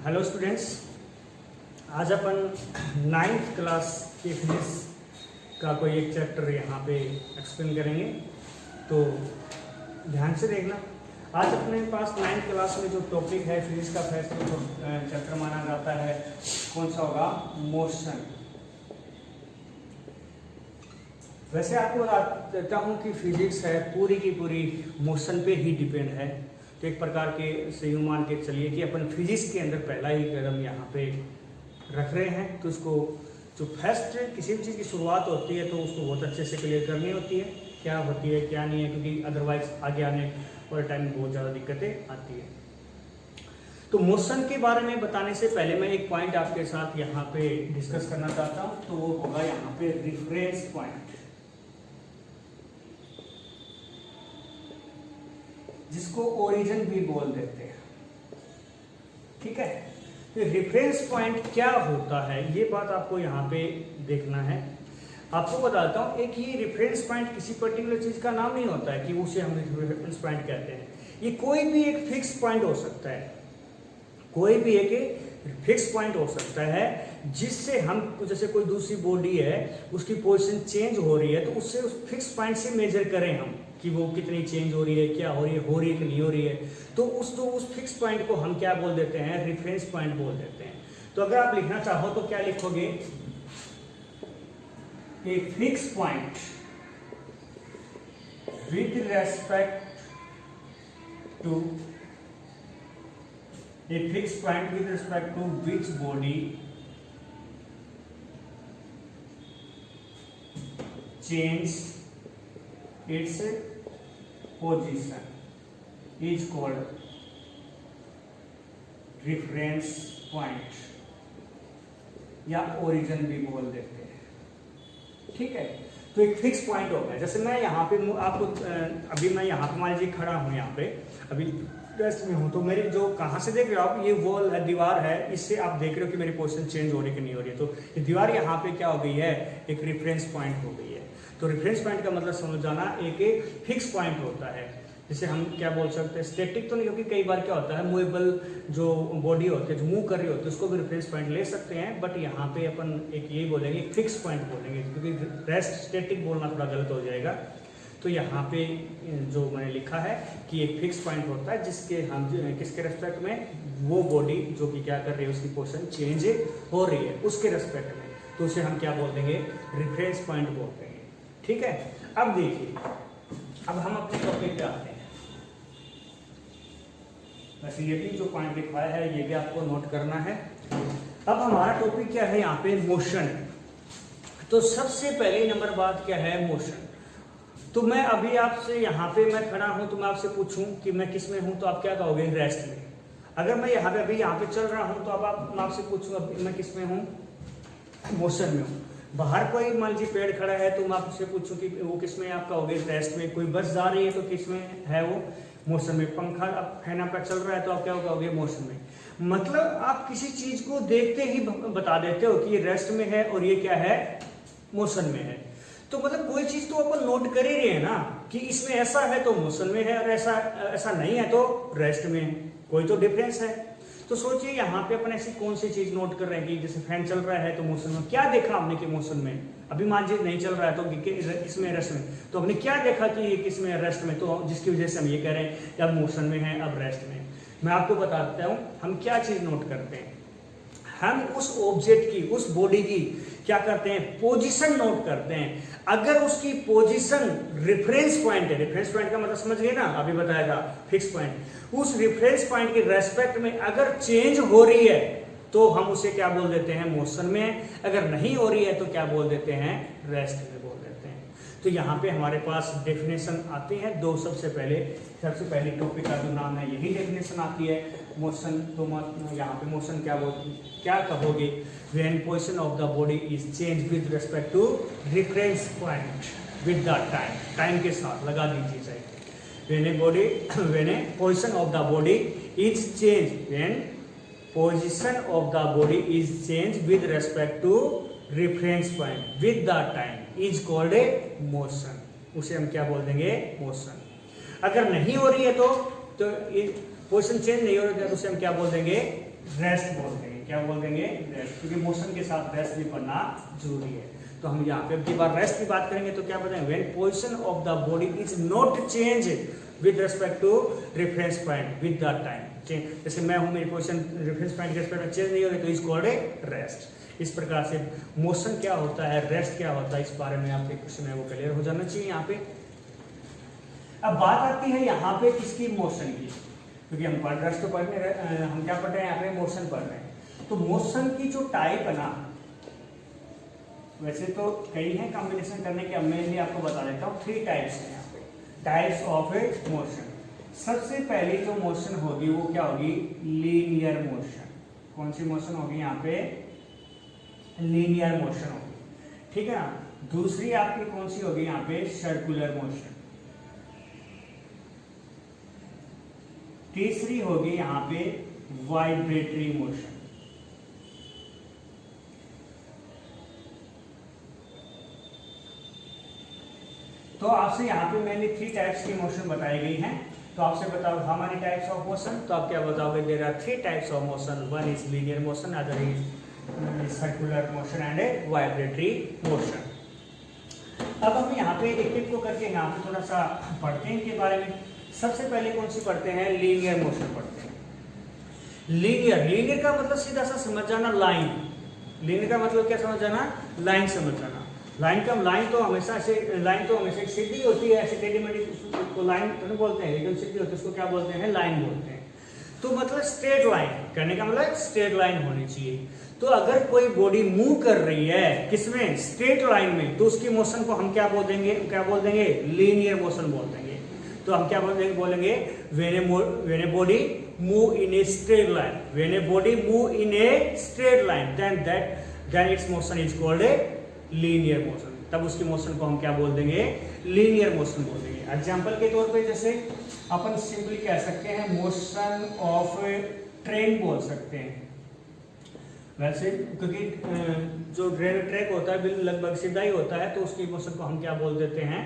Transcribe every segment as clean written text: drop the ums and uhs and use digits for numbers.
Hello students, आज अपन 9th class के physics का कोई एक चैप्टर यहाँ पे एक्सप्लेन करेंगे। तो ध्यान से देखना। आज अपने पास 9th क्लास में जो टॉपिक है फिजिक्स का फर्स्ट जो चैप्टर माना जाता है कौन सा होगा? मोशन। वैसे आपको बता देता हूँ कि फिजिक्स है पूरी की पूरी मोशन पे ही डिपेंड है। तो एक प्रकार के से यूँ मान के चलिए कि अपन फिजिक्स के अंदर पहला ही कदम यहाँ पे रख रहे हैं। तो उसको जो फर्स्ट किसी भी चीज़ की शुरुआत होती है तो उसको बहुत अच्छे से क्लियर करनी होती है, क्या होती है क्या नहीं है, क्योंकि अदरवाइज आगे आने वाले टाइम में बहुत ज़्यादा दिक्कतें आती है। तो मोशन के बारे में बताने से पहले मैं एक पॉइंट आपके साथ यहाँ पे डिस्कस करना चाहता हूँ। तो वो होगा यहाँ पे रिफरेंस पॉइंट, जिसको ओरिजिन भी बोल देते हैं। ठीक है, तो रेफरेंस पॉइंट क्या होता है ये बात आपको यहाँ पे देखना है। आपको बताता हूँ, एक ये रेफरेंस पॉइंट किसी पर्टिकुलर चीज का नाम नहीं होता है कि उसे हम रेफरेंस पॉइंट कहते हैं। ये कोई भी एक फिक्स पॉइंट हो सकता है, कोई भी एक फिक्स पॉइंट हो सकता है जिससे हम, जैसे कोई दूसरी बॉडी है उसकी पोजीशन चेंज हो रही है तो उससे उस फिक्स पॉइंट से मेजर करें हम कि वो कितनी चेंज हो रही है, क्या हो रही है कि नहीं हो रही है। तो उस फिक्स पॉइंट को हम क्या बोल देते हैं? रेफरेंस पॉइंट बोल देते हैं। तो अगर आप लिखना चाहो तो क्या लिखोगे? A fix point with respect to a fixed point with respect to which body change its position is called reference point या origin भी बोल देते हैं। ठीक है, तो एक फिक्स पॉइंट हो गया। जैसे मैं यहाँ पे आपको अभी मैं यहाँ पे मान लीजिए खड़ा हूँ, यहाँ पे अभी रेस्ट में हूँ, तो मेरी जो कहाँ से देख रहे हो आप, ये वॉल है, दीवार है, इससे आप देख रहे हो कि मेरी पोजीशन चेंज हो रही है कि नहीं हो रही है। तो ये दीवार यहाँ पे क्या हो गई है? एक रेफरेंस पॉइंट हो गई है। तो रेफरेंस पॉइंट का मतलब समझ जाना, एक फिक्स पॉइंट होता है जिसे हम क्या बोल सकते हैं? स्टैटिक तो नहीं, क्योंकि कई बार क्या होता है मूवेबल जो बॉडी होती है जो मूव कर रही होती है उसको भी रेफरेंस पॉइंट ले सकते हैं, बट यहाँ पे अपन एक यही बोलेंगे, फिक्स पॉइंट बोलेंगे, क्योंकि रेस्ट स्टैटिक बोलना थोड़ा गलत हो जाएगा। तो यहाँ पे जो मैंने लिखा है कि एक फिक्स पॉइंट होता है जिसके हम किसके रेस्पेक्ट में वो बॉडी जो कि क्या कर रही है उसकी पोजीशन चेंज हो रही है उसके रेस्पेक्ट में, तो उसे हम क्या बोल देंगे? रेफरेंस पॉइंट बोल देंगे। ठीक है, अब देखिए, अब हम अपने टॉपिक पे आते हैं। वैसे ये भी जो पॉइंट लिखवाया है ये भी आपको नोट करना है। अब हमारा टॉपिक क्या है? यहाँ पे मोशन। तो सबसे पहले नंबर बात क्या है? मोशन। तो मैं अभी आपसे यहाँ पे मैं खड़ा हूं तो मैं आपसे पूछूं कि मैं किस में हूं, तो आप क्या कहोगे? रेस्ट में। अगर मैं यहाँ पे अभी यहाँ पे चल रहा हूं तो अब मैं आपसे पूछूं मैं किस में हूं? मोशन में हूं। बाहर कोई मान लीजिए पेड़ खड़ा है तो मैं आपसे पूछूं कि वो किस में? आप कहोगे रेस्ट में। कोई बस जा रही है तो किस में है वो? मोशन में। पंखा अब फैन आपका चल रहा है तो आप क्या कहोगे? मोशन में। मतलब आप किसी चीज को देखते ही बता देते हो कि ये रेस्ट में है और ये क्या है? मोशन में है। तो मतलब कोई चीज तो अपन नोट कर ही रहे हैं ना कि इसमें ऐसा है तो मोशन में है और ऐसा नहीं है तो रेस्ट में है। कोई तो डिफरेंस है। तो सोचिए यहाँ पे अपन ऐसी कौन सी चीज नोट कर रहे हैं कि जैसे फैन चल रहा है तो मोशन में। क्या देखा हमने कि मोशन में? अभी मान लीजिए नहीं चल रहा है तो किसमें? रेस्ट में। तो हमने क्या देखा कि ये किसमें? रेस्ट में। तो जिसकी वजह से हम ये कह रहे हैं कि अब मोशन में है, अब रेस्ट में। मैं आपको बताता हूँ हम क्या चीज नोट करते हैं। हम उस ऑब्जेक्ट की, उस बॉडी की क्या करते हैं? पोजीशन नोट करते हैं। अगर उसकी पोजीशन रेफरेंस पॉइंट है, रेफरेंस पॉइंट का मतलब समझ गए ना, अभी बताया था फिक्स पॉइंट, उस रेफरेंस पॉइंट के रेस्पेक्ट में अगर चेंज हो रही है तो हम उसे क्या बोल देते हैं? मोशन में। अगर नहीं हो रही है तो क्या बोल देते हैं? रेस्ट में बोल देते हैं। तो यहाँ पे हमारे पास डेफिनेशन आती है दो। सबसे पहले टॉपिक का जो नाम है यही डेफिनेशन आती है, मोशन। तो यहाँ पे मोशन क्या कहोगे? When position of the body is change with respect to reference point with the time. Time के साथ लगा दीजिए चाहे। When a position of the body is change, when position of the body is change with respect to reference point with the time is called a motion. उसे हम क्या बोल देंगे? मोशन। अगर नहीं हो रही है तो तो ये पोजीशन चेंज नहीं हो रहा तो उसे हम क्या बोल देंगे, रेस्ट बोल देंगे। क्या बोल देंगे, रेस्ट, क्योंकि मोशन के साथ रेस्ट भी पढ़ना जरूरी है। तो हम यहाँ पे की बार रेस्ट की बात करेंगे तो क्या बताएंगे, when position of the body is not change with respect to reference point with the time. जैसे मैं हूं, मेरी पोजीशन रेफरेंस पॉइंट के रिस्पेक्ट में चेंज नहीं हो रही तो इज कॉल्ड ए रेस्ट। इस प्रकार से मोशन क्या होता है, रेस्ट क्या होता है, इस बारे में आपके क्वेश्चन है वो क्लियर हो जाना चाहिए यहाँ पे। अब बात आती है यहाँ पे किसकी, मोशन की, क्योंकि हम पढ़ रेस्ट तो पढ़ने, हम क्या पढ़ रहे हैं यहाँ पे, मोशन पढ़ रहे हैं। तो मोशन की जो टाइप है ना, वैसे तो कई हैं कॉम्बिनेशन करने के, अब मेनली आपको बता देता हूँ 3 टाइप्स हैं यहाँ पे, टाइप्स ऑफ ए मोशन। सबसे पहली जो मोशन होगी वो क्या होगी, लीनियर मोशन। कौन सी मोशन होगी यहाँ पे, लीनियर मोशन होगी, ठीक है ना। दूसरी आपकी कौन सी होगी यहाँ पे, सर्कुलर मोशन। तीसरी होगी यहाँ पे वाइब्रेटरी मोशन। तो आपसे यहाँ पे मैंने 3 टाइप्स की मोशन बताई गई हैं। तो आपसे बताओ how many types of motion, तो आप क्या बताओगे, there are 3 types of motion, one is linear motion, other is circular motion and a vibratory motion. अब हम यहाँ पे एक एक को करके यहाँ पे थोड़ा सा पढ़ते हैं इनके बारे में। सबसे पहले कौन सी पढ़ते हैं, लीनियर मोशन पढ़ते हैं। लीनियर का मतलब सीधा सा समझ जाना, लाइन। लीनियर का मतलब क्या समझ जाना, लाइन समझ जाना। लाइन तो हमेशा सीधी होती है, ऐसे टेढ़ी मेढ़ी को लाइन नहीं बोलते हैं, लेकिन सीधी होती है उसको क्या बोलते हैं, लाइन बोलते हैं। तो मतलब स्ट्रेट लाइन करने का मतलब स्ट्रेट लाइन होनी चाहिए। तो अगर कोई बॉडी मूव कर रही है किसमें, स्ट्रेट लाइन में, तो उसकी मोशन को हम क्या बोल देंगे, लीनियर मोशन बोल देंगे। तो हम क्या बोलेंगे, when a body move in a straight line, when a body move in a straight line, then its motion is called a linear motion. तब उसकी मोशन को हम क्या बोल देंगे, लीनियर मोशन बोल देंगे। एग्जांपल के तौर पे जैसे अपन सिंपली कह सकते हैं मोशन ऑफ ट्रेन बोल सकते हैं। वैसे क्योंकि जो रेलवे ट्रैक होता है बिल्कुल लगभग सीधा ही होता है, तो उसकी मोशन को हम क्या बोल देते हैं,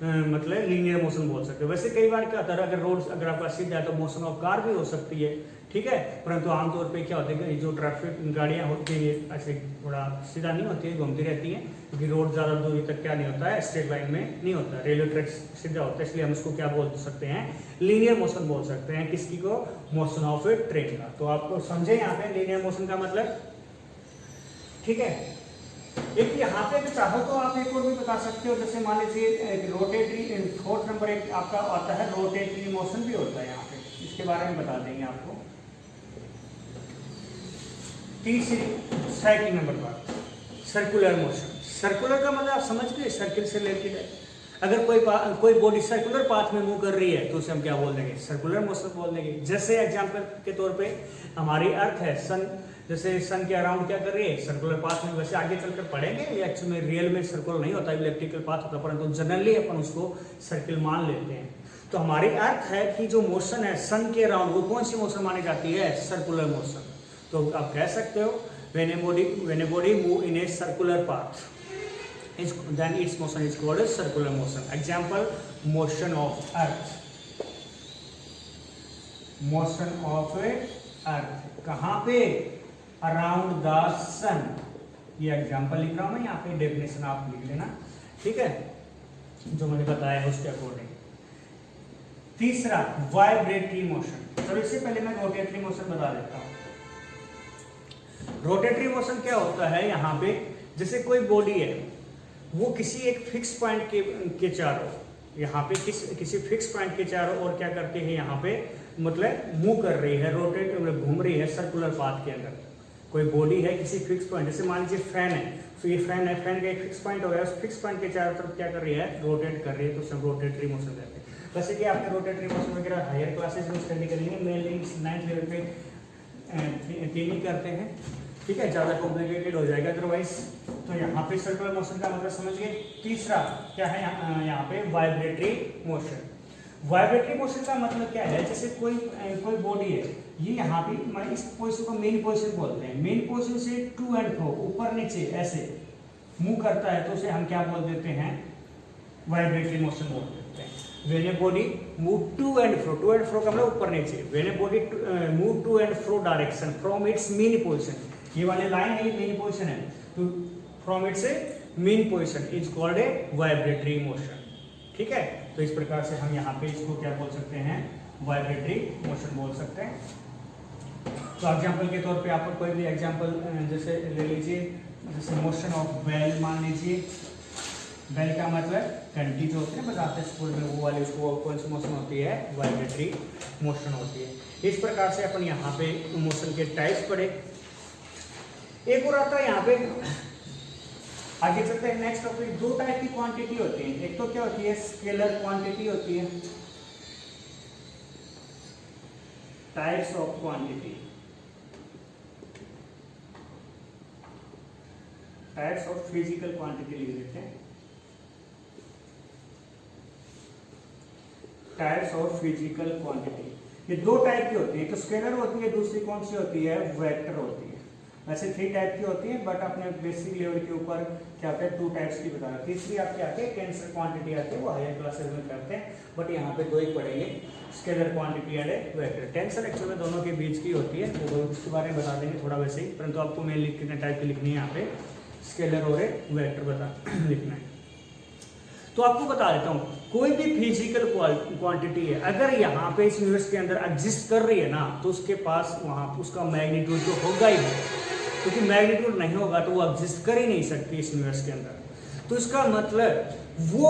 मतलब लीनियर मोशन बोल सकते हैं। वैसे कई बार क्या होता है, अगर रोड अगर आपका सीधा है तो मोशन ऑफ कार भी हो सकती है, ठीक है। परंतु आमतौर पे क्या होता है, जो ट्रैफिक गाड़ियां होती है ऐसे थोड़ा सीधा नहीं होती है, घूमती रहती हैं, क्योंकि रोड ज़्यादा दूरी तक क्या नहीं होता है, स्ट्रेट लाइन में नहीं होता है। रेलवे ट्रैक सीधा होता है, इसलिए हम इसको क्या बोल सकते हैं, लीनियर मोशन बोल सकते हैं। किसकी को, मोशन ऑफ ए ट्रेन का। तो आपको समझे यहाँ पे लीनियर मोशन का मतलब, ठीक है। एक यहाँ पे भी चाहो तो आप एक और भी बता सकते हो, जैसे मान लीजिए रोटेटरी, 4th नंबर एक आपका आता है रोटेटरी मोशन भी होता है यहाँ पे, इसके बारे में बता देंगे आपको। तीसरी 2nd नंबर पर सर्कुलर मोशन। सर्कुलर का मतलब आप समझ गए, सर्किल से रिलेटेड है। अगर कोई बॉडी सर्कुलर पाथ में मूव कर रही है तो उसे हम क्या बोल देंगे, सर्कुलर मोशन बोल देंगे। जैसे एग्जांपल के तौर पे हमारी अर्थ है, सन, जैसे सन के अराउंड क्या कर रही है, सर्कुलर पाथ में। वैसे आगे चलकर पढ़ेंगे, ये एक्चुअली में रियल में सर्कुलर नहीं होता, इलेक्ट्रिकल पाथ होता है, परंतु जनरली अपन उसको सर्किल मान लेते हैं। तो हमारी अर्थ है कि जो मोशन है सन के अराउंड, वो कौन सी मोशन मानी जाती है, सर्कुलर मोशन। तो आप कह सकते हो when a body move in a circular path, then its motion is called a circular motion. Example, motion of earth, motion of earth कहाँ पे, around the sun। ये एग्जाम्पल लिख रहा हूँ मैं, यहाँ पे डेफिनेशन आप लिख लेना, ठीक है, जो मैंने बताया है उसके अकॉर्डिंग। तीसरा वाइब्रेटरी मोशन। चलो इससे पहले मैं रोटेटरी मोशन बता देता हूँ। रोटेटरी मोशन क्या होता है, यहाँ पे जैसे कोई बॉडी है वो किसी एक फिक्स पॉइंट के चारों, यहाँ पे किसी फिक्स पॉइंट के चारों और क्या करते हैं, यहाँ पे मतलब मूव कर रही है, रोटेट घूम रही है सर्कुलर पाथ के अंदर। कोई बॉडी है किसी फिक्स पॉइंट, जैसे मान लीजिए फैन है, तो ये फैन है, फैन का एक फिक्स पॉइंट हो गया, उस फिक्स पॉइंट के चारों तरफ क्या कर रही है, रोटेट कर रही है, तो सब रोटेटरी मोशन कहते हैं। वैसे कि आपने रोटेटरी मोशन वगैरह हायर क्लासेज में स्टडी करेंगे, मेनली 9th लेवल पे ट्रेनिंग करते हैं, ठीक है, ज़्यादा कॉम्प्लिकेटेड हो जाएगा अदरवाइज। तो यहाँ पे सर्कुलर मोशन का मतलब समझ गए। तीसरा क्या है यहाँ पे, वाइब्रेटरी मोशन। वाइब्रेटरी मोशन का मतलब क्या है, जैसे कोई बॉडी है, ये यहाँ पे इस पोजीशन को मेन पोजीशन बोलते हैं। मेन पोजीशन से टू एंड फ्रो, ऊपर नीचे ऐसे मूव करता है, तो उसे हम क्या बोल देते हैं, वाइब्रेटरी मोशन बोल देते हैं। When a body move to and fro का मतलब ऊपर नीचे, when a body move to and fro direction from its mean position, ये वाले लाइन है, ये मीन पोजीशन है, तो from its mean position is called a vibratory motion. ठीक है, तो इस प्रकार से हम यहाँ पे इसको क्या बोल सकते हैं, वाइब्रेटरी मोशन बोल सकते हैं। तो एग्जांपल के तौर पे आप कोई भी एग्जांपल जैसे ले लीजिए, जैसे मोशन ऑफ बेल मान लीजिए, बेल का मतलब घंटी जो होती है बजाते स्कूल में, वो वाली उसको कौन सी मोशन होती है, वाइब्रेटरी मोशन होती है। इस प्रकार से अपन यहाँ पे मोशन के टाइप्स पढ़े। एक और आता है यहाँ पे, आगे चलते हैं नेक्स्ट टॉपिक। दो टाइप की क्वांटिटी होती है, एक तो क्या होती है, स्केलर क्वांटिटी होती है, types of quantity, types of physical quantity लिख देते हैं, टाइप्स ऑफ फिजिकल क्वांटिटी। ये दो टाइप की होती है, एक तो स्केलर होती है, दूसरी कौन सी होती है, वेक्टर होती है। वैसे 3 टाइप की होती है, बट अपने बेसिक लेवल के ऊपर क्या होता है 2 टाइप्स की बताना। तीसरी आपकी आती है टेंसर क्वांटिटी आती है, वो हायर क्लासेस में करते हैं, बट यहाँ पे 2 ही पढ़ेंगे, scalar quantity and vector. Tensor actually दोनों के बीच की होती है, वो उसके बारे में बता देंगे थोड़ा वैसे ही, परंतु आपको मेनली कितने टाइप की लिखनी है यहाँ पे, स्केलर और वेक्टर बता लिखना है। तो आपको बता देता हूँ, कोई भी फिजिकल क्वांटिटी है, अगर यहाँ पे इस यूनिवर्स के अंदर एग्जिस्ट कर रही है ना, तो उसके पास वहाँ उसका मैग्नीट्यूड जो होगा ही है, क्योंकि मैग्नीट्यूड नहीं होगा तो वो एग्जिस्ट कर ही नहीं सकती इस यूनिवर्स के अंदर। तो इसका मतलब वो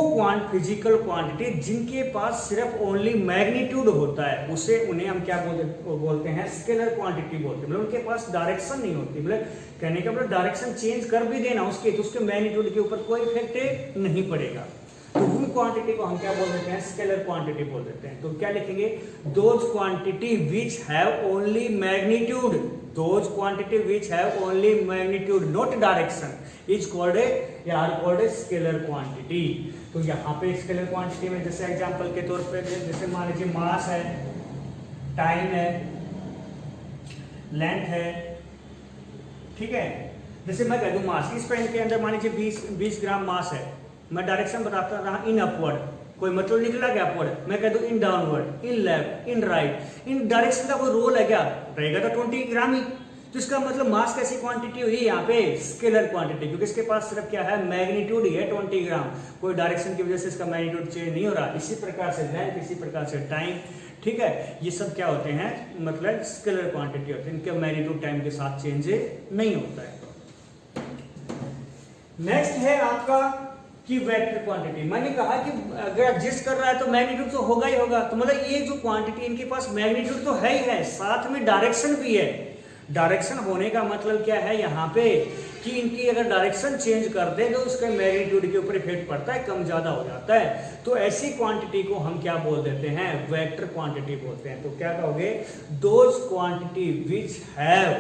फिजिकल क्वांटिटी जिनके पास सिर्फ ओनली मैग्नीट्यूड होता है, उसे उन्हें हम क्या बोलते हैं, स्केलर क्वांटिटी बोलते हैं। मतलब उनके पास डायरेक्शन नहीं होती, मतलब कहने का मतलब डायरेक्शन चेंज कर भी देना उसके, तो उसके मैग्नीट्यूड के ऊपर कोई इफेक्ट नहीं पड़ेगा। तो उन क्वांटिटी को हम क्या बोल देते हैं, स्केलर क्वांटिटी बोल देते हैं। तो क्या लिखेंगे, those quantity which have only magnitude, those quantity which have only magnitude not direction is called a scalar quantity. तो यहाँ पे स्केलर क्वांटिटी में जैसे एग्जांपल के तौर पे जैसे मान लीजिए मास है, टाइम है, लेंथ है, ठीक है। जैसे मैं कह दूं मास, इस पेन के अंदर मान लीजिए 20 ग्राम मास है, मैं डायरेक्शन बताता रहा इन अपवर्ड, कोई मतलब निकला क्या अपवर्ड, मैं कह दूं in downward, in left, in right, in direction का कोई रोल है क्या, रहेगा तो 20 ग्राम ही। तो इसका मतलब मास कैसी क्वांटिटी हुई यहाँ पे, स्केलर क्वांटिटी, क्योंकि इसके पास सिर्फ क्या है, मैग्नीट्यूड ही है 20 ग्राम, कोई डायरेक्शन की वजह से इसका मैग्नीट्यूड चेंज नहीं हो रहा। इसी प्रकार से लेंथ, इसी प्रकार से टाइम, ठीक है, ये सब क्या होते हैं, मतलब स्केलर क्वांटिटी होते हैं, इनका मैग्नीट्यूड टाइम के साथ चेंज नहीं होता है। नेक्स्ट है आपका कि वेक्टर क्वांटिटी। मैंने कहा कि अगर एग्जिस्ट कर रहा है तो मैग्नीट्यूड तो होगा ही होगा, तो मतलब ये जो क्वांटिटी इनके पास मैग्नीट्यूड तो है ही है, साथ में डायरेक्शन भी है। डायरेक्शन होने का मतलब क्या है यहाँ पे, कि इनकी अगर डायरेक्शन चेंज कर दे तो उसके मैग्नीट्यूड के ऊपर इफेक्ट पड़ता है, कम ज्यादा हो जाता है। तो ऐसी क्वांटिटी को हम क्या बोल देते हैं, वेक्टर क्वांटिटी बोलते हैं। तो क्या कहोगे, those quantity which have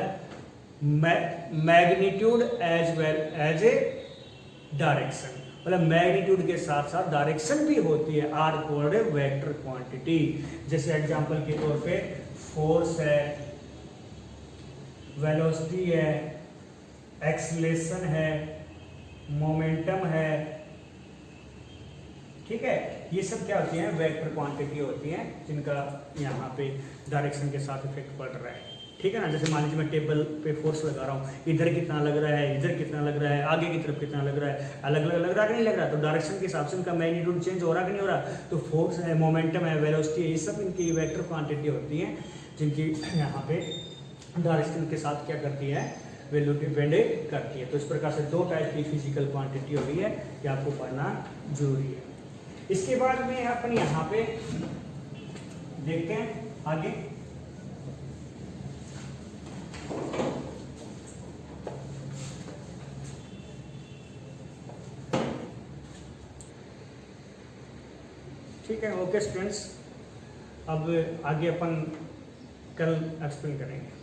magnitude as well as a direction, मतलब मैग्नीट्यूड के साथ साथ डायरेक्शन भी होती है, are called a vector quantity. जैसे एग्जांपल के तौर पे फोर्स है, वेलोसिटी है, एक्सीलरेशन है, मोमेंटम है, ठीक है, ये सब क्या होती है, वेक्टर क्वांटिटी होती है, जिनका यहाँ पे डायरेक्शन के साथ इफेक्ट पड़ रहा है, ठीक है ना। जैसे मान लीजिए मैं टेबल पे फोर्स लगा रहा हूँ, इधर कितना लग रहा है, इधर कितना लग रहा है, आगे की तरफ कितना लग रहा है, अलग अलग लग रहा है कि नहीं लग रहा, तो डायरेक्शन के हिसाब से उनका मैग्नीट्यूड चेंज हो रहा कि नहीं हो रहा। तो फोर्स है, मोमेंटम है, वेलोसिटी है, ये सब इनकी वेक्टर क्वांटिटी होती है, जिनकी यहाँ पे डायरेक्शन के साथ क्या करती है, वैल्यू डिपेंड करती है। तो इस प्रकार से 2 टाइप की फिजिकल क्वांटिटी हो रही है, ये आपको पढ़ना जरूरी है। इसके बाद में अपन यहाँ पे देखते हैं आगे, ठीक है। ओके स्टूडेंट्स, अब आगे अपन कल एक्सप्लेन करेंगे।